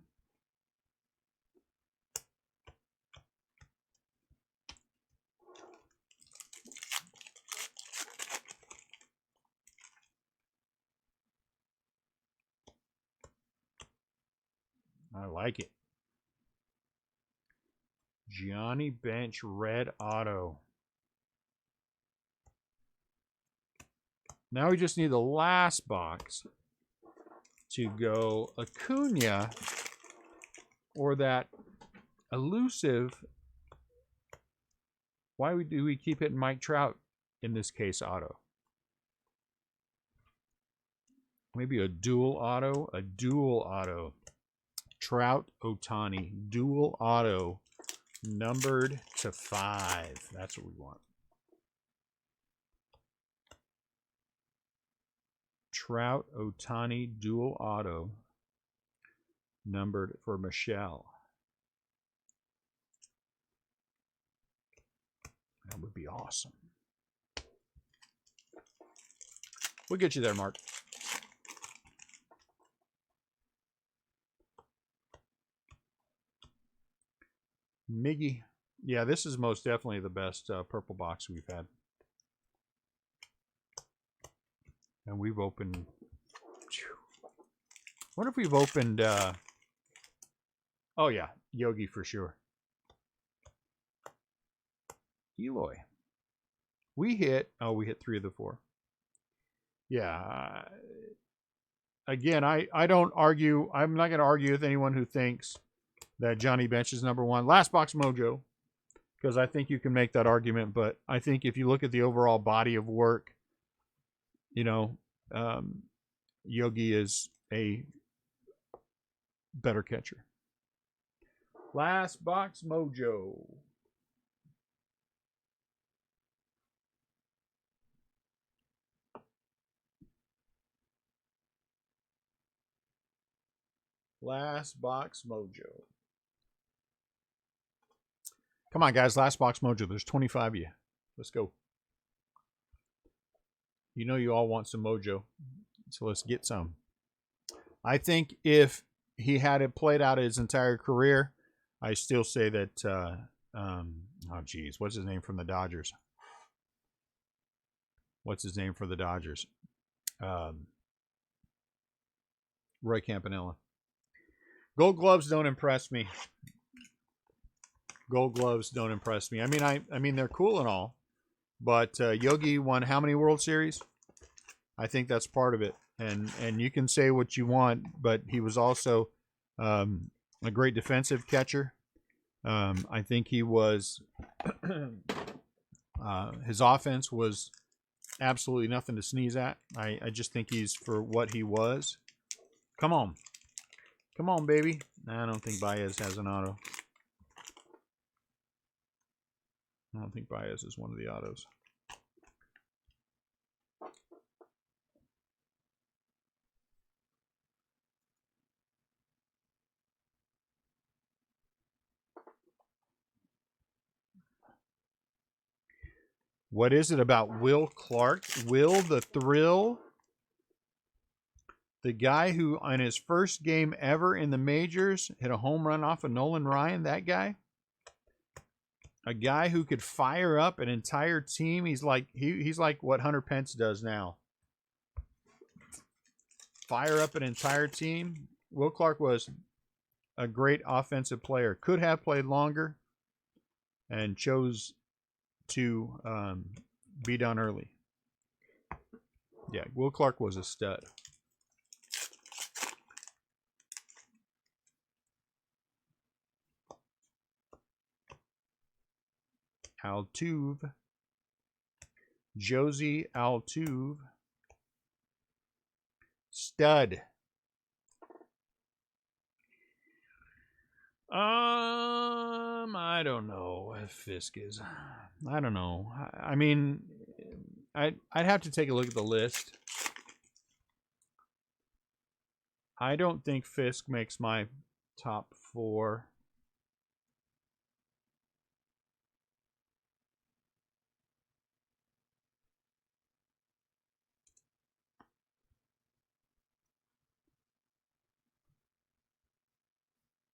like it. Johnny Bench red auto. Now we just need the last box to go Acuna or that elusive. Why do we keep hitting Mike Trout in this case auto? Maybe a dual auto? A dual auto. Trout Ohtani. Dual auto. Numbered to 5. That's what we want. Trout Ohtani dual auto. Numbered for Michelle. That would be awesome. We'll get you there, Mark. Miggy. Yeah, this is most definitely the best purple box we've had. And we've opened... What if we've opened... oh, yeah. Yogi for sure. Eloy. We hit... Oh, we hit 3 of the 4. Yeah. Again, I don't argue... I'm not going to argue with anyone who thinks that Johnny Bench is number 1. Last box mojo. Because I think you can make that argument. But I think if you look at the overall body of work, you know, Yogi is a better catcher. Last box mojo. Last box mojo. Come on, guys. Last box mojo. There's 25 of you. Let's go. You know you all want some mojo. So let's get some. I think if he had it played out his entire career, I still say that... oh, geez. What's his name from the Dodgers? What's his name for the Dodgers? Roy Campanella. Gold gloves don't impress me. Gold gloves don't impress me. I mean they're cool and all, but Yogi won how many World Series? I think that's part of it. And you can say what you want, but he was also a great defensive catcher. I think he was his offense was absolutely nothing to sneeze at. I just think he's for what he was. Come on. Come on, baby. I don't think Baez has an auto. I don't think Baez is one of the autos. What is it about Will Clark? Will the Thrill? The guy who, on his first game ever in the majors, hit a home run off of Nolan Ryan, that guy? A guy who could fire up an entire team. He's like what Hunter Pence does now. Fire up an entire team. Will Clark was a great offensive player. Could have played longer and chose to be done early. Yeah, Will Clark was a stud. Altuve. Josie Altuve. Stud. I don't know if Fisk is. I don't know. I mean, I'd have to take a look at the list. I don't think Fisk makes my top 4.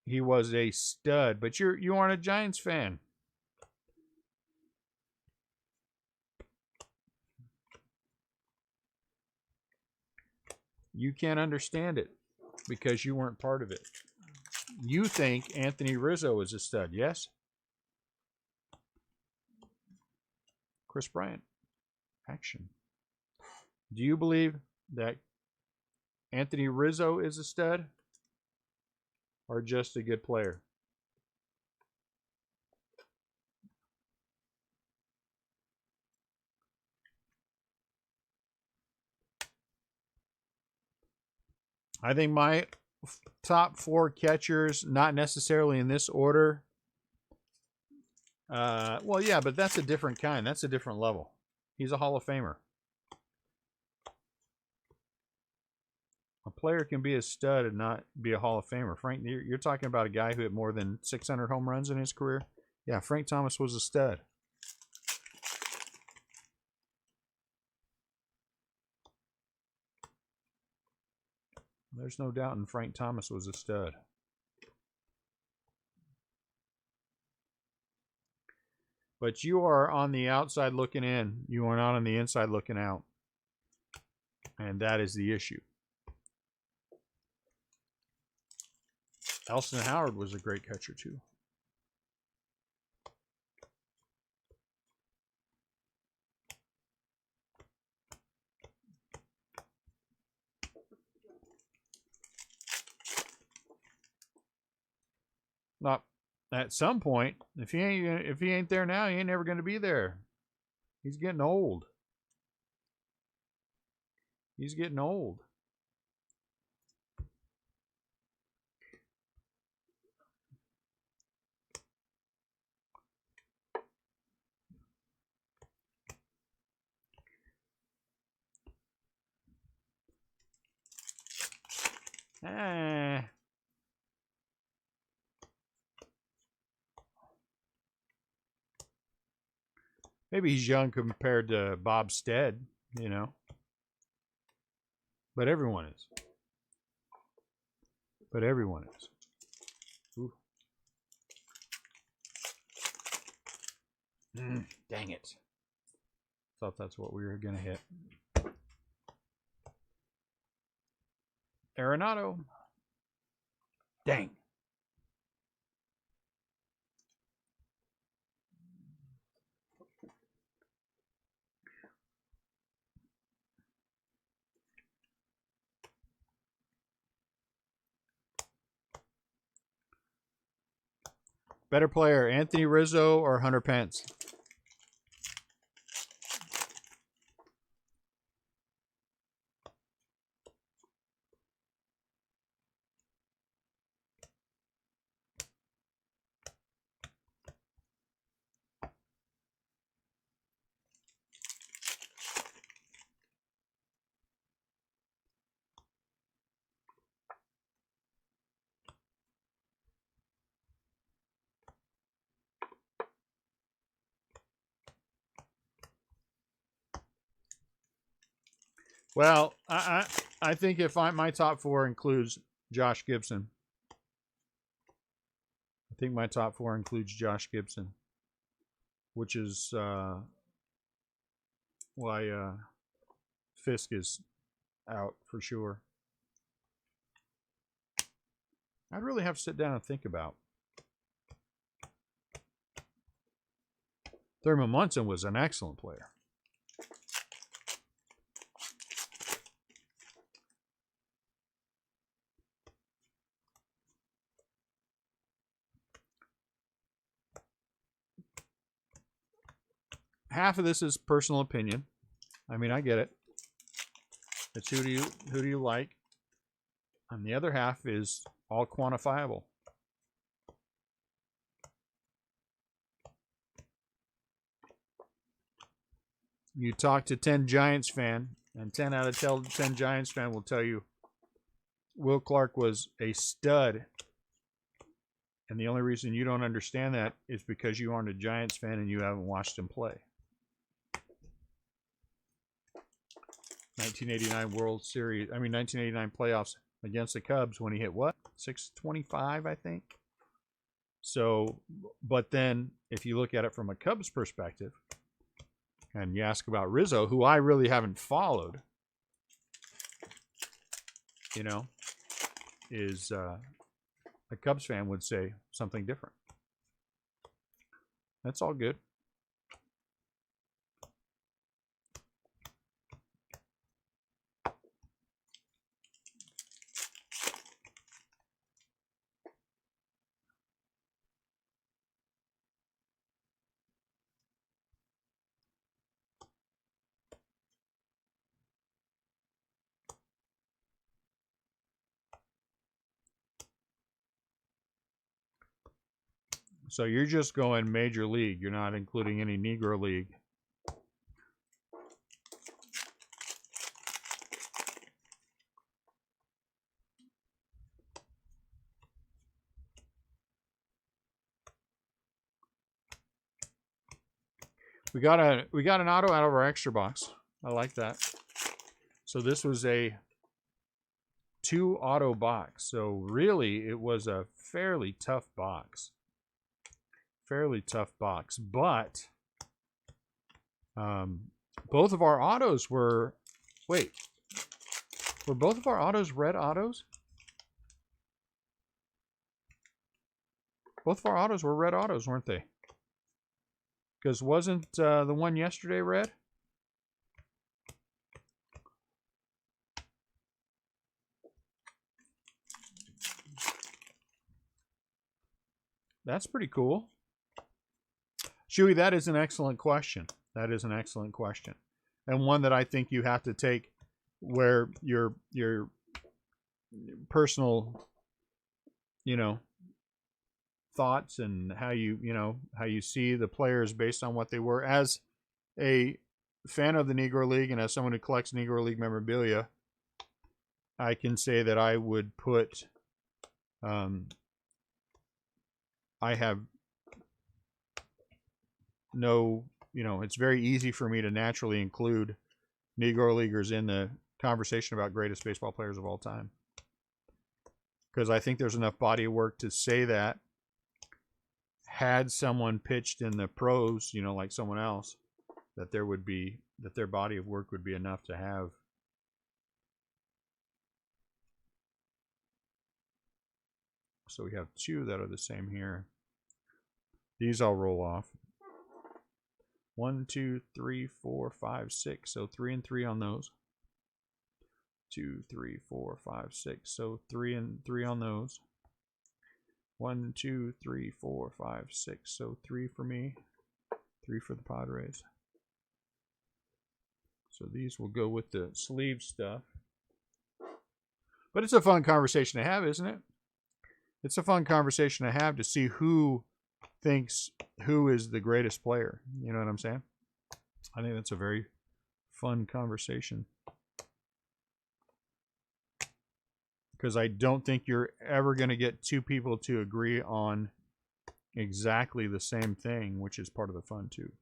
He was a stud, but you aren't a Giants fan. You can't understand it because you weren't part of it. You think Anthony Rizzo is a stud, yes? Chris Bryant. Action. Do you believe that Anthony Rizzo is a stud or just a good player? I think my top 4 catchers, not necessarily in this order. Well, yeah, but that's a different kind. That's a different level. He's a Hall of Famer. A player can be a stud and not be a Hall of Famer. Frank, you're talking about a guy who hit more than 600 home runs in his career. Yeah, Frank Thomas was a stud. There's no doubt in Frank Thomas was a stud. But you are on the outside looking in. You are not on the inside looking out. And that is the issue. Elston Howard was a great catcher too. Not at some point. If he ain't there now, he ain't never going to be there. He's getting old. He's getting old. Maybe he's young compared to Bob Stead, you know. But everyone is. But everyone is. Ooh. Dang it. Thought that's what we were going to hit. Arenado. Dang. Better player, Anthony Rizzo or Hunter Pence? Well, I think if my top 4 includes Josh Gibson. I think my top 4 includes Josh Gibson, which is why Fisk is out for sure. I'd really have to sit down and think about. Thurman Munson was an excellent player. Half of this is personal opinion. I mean, I get it. It's who do you like? And the other half is all quantifiable. You talk to 10 Giants fan, and 10 out of 10 Giants fan will tell you Will Clark was a stud. And the only reason you don't understand that is because you aren't a Giants fan and you haven't watched him play. 1989 World Series, 1989 playoffs against the Cubs when he hit what? 625, I think. So, but then if you look at it from a Cubs perspective, and you ask about Rizzo, who I really haven't followed, you know, is a Cubs fan would say something different. That's all good. So you're just going Major League. You're not including any Negro League. We got an auto out of our extra box. I like that. So this was a 2 auto box. So really it was a fairly tough box. But both of our autos were, wait, were both of our autos red autos? Both of our autos were red autos, weren't they? Because wasn't the one yesterday red? That's pretty cool. Shuey, that is an excellent question. That is an excellent question. And one that I think you have to take where your personal, thoughts and how you see the players based on what they were. As a fan of the Negro League and as someone who collects Negro League memorabilia, I can say that I would put I have no, it's very easy for me to naturally include Negro Leaguers in the conversation about greatest baseball players of all time. Because I think there's enough body of work to say that had someone pitched in the pros, like someone else, that their body of work would be enough to have. So we have 2 that are the same here. These I'll roll off. 1, 2, 3, 4, 5, 6. So 3 and 3 on those. 2, 3, 4, 5, 6. So 3 and 3 on those. 1, 2, 3, 4, 5, 6. So 3 for me. 3 for the Padres. So these will go with the sleeve stuff. But it's a fun conversation to have, isn't it? It's a fun conversation to have to see who thinks who is the greatest player. You know what I'm saying? I think that's a very fun conversation. Because I don't think you're ever going to get 2 people to agree on exactly the same thing, which is part of the fun too.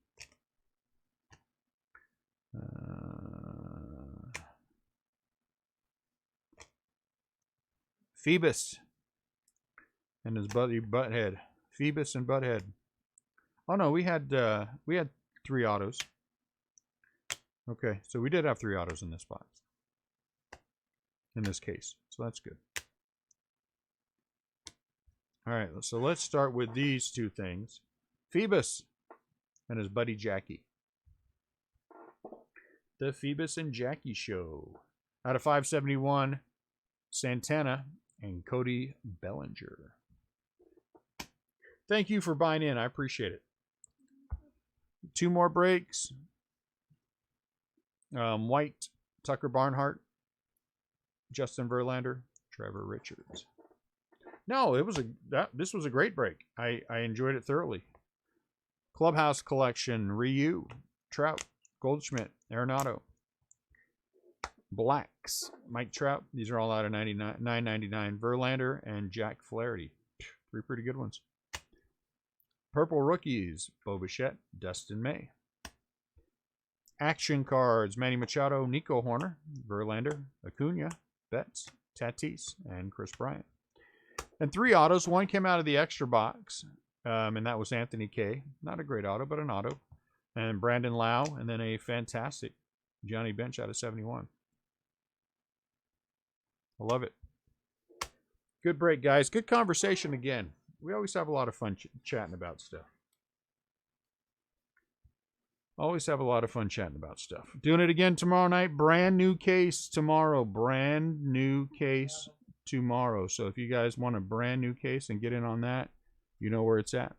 Phoebus and his buddy Butthead. Phoebus and Butthead. Oh no, we had 3 autos. Okay, so we did have 3 autos in this box. In this case, so that's good. All right, so let's start with these 2 things. Phoebus and his buddy Jackie. The Phoebus and Jackie Show. Out of 571, Santana and Cody Bellinger. Thank you for buying in. I appreciate it. 2 more breaks. White, Tucker Barnhart, Justin Verlander, Trevor Richards. No, this was a great break. I enjoyed it thoroughly. Clubhouse Collection, Ryu, Trout, Goldschmidt, Arenado, Blacks, Mike Trout. These are all out of $9.99. Verlander and Jack Flaherty. 3 pretty good ones. Purple Rookies, Bo Bichette, Dustin May. Action Cards, Manny Machado, Nico Horner, Verlander, Acuna, Betts, Tatis, and Chris Bryant. And 3 autos. 1 came out of the extra box, and that was Anthony K. Not a great auto, but an auto. And Brandon Lau, and then a fantastic Johnny Bench out of 71. I love it. Good break, guys. Good conversation again. We always have a lot of fun chatting about stuff. Always have a lot of fun chatting about stuff. Doing it again tomorrow night. Brand new case tomorrow. Brand new case tomorrow. So if you guys want a brand new case and get in on that, you know where it's at.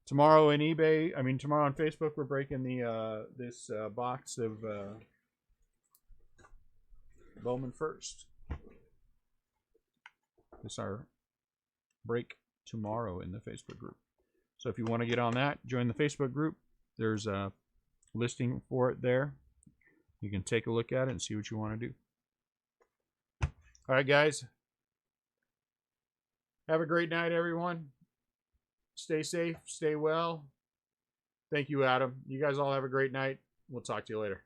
Tomorrow in eBay, tomorrow on Facebook, we're breaking the this box of Bowman First. This is our break tomorrow in the Facebook group. So if you want to get on that, join the Facebook group. There's a listing for it there. You can take a look at it and see what you want to do. All right, guys. Have a great night, everyone. Stay safe. Stay well. Thank you, Adam. You guys all have a great night. We'll talk to you later.